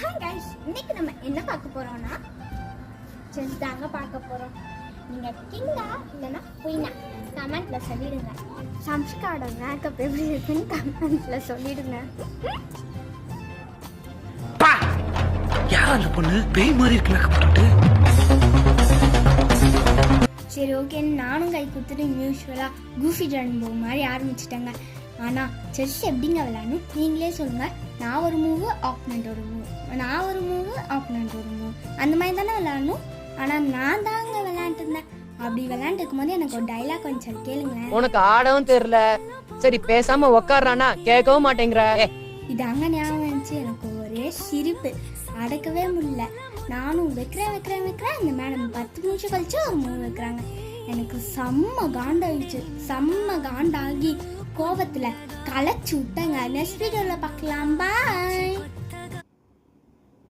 Hi guys, இன்னைக்கு நம்ம என்ன பார்க்க போறோம்னா செஸ் தாங்க பார்க்க போறோம். நீங்க கிங்கா இல்லைன்னா குயினா கமெண்ட்ல சொல்லிடுங்க. சம்ஸ்காரோட மேக்கப் எப்படி இருக்குன்னு கமெண்ட்ல சொல்லிடுங்க. யார் அந்த பொண்ணு பேய் மாதிரி இருக்கு மேக்கப் போட்டுட்டு? சரி ஓகே, நானும் கை கொடுத்துட்டு யூஸ்வலாக கூஃபி ஜாயின் போக மாதிரி ஆரம்பிச்சிட்டேங்க. ஆனால் செஸ் எப்படிங்க விளையாடணும் நீங்களே சொல்லுங்கள். நான் ஒரு மூவு, ஆப்பனண்ட் ஒரு மூவ், நான் ஒரு மூவு, ஆப்பனண்ட் ஒரு மூவ், அந்த மாதிரி தானே விளையாடணும். ஆனால் நான் தாங்க விளையாண்டு இருந்தேன். அப்படி விளையாண்டு இருக்கும்போது எனக்கு ஒரு டைலாக் கொஞ்சம் கேளுங்களேன். உனக்கு ஆடவும் தெரியல, சரி பேசாம உக்காடுறானா கேட்கவும் மாட்டேங்கிற. இதாங்க ஞாபகம் வந்துச்சு. எனக்கு ஒரே சிரிப்பு அடக்கவே முடியல. நானும் வைக்கிறேன் இந்த மேடம் 10 நிமிஷம் கழிச்சு ஒரு மூவ் வைக்கிறாங்க. எனக்கு செம்ம காண்டாயிடுச்சு. செம்ம காண்டாகி கோபத்துல களைச்சு விட்டேங்க. நெக்ஸ்ட் வீடியோல பார்க்கலாம். பாய்.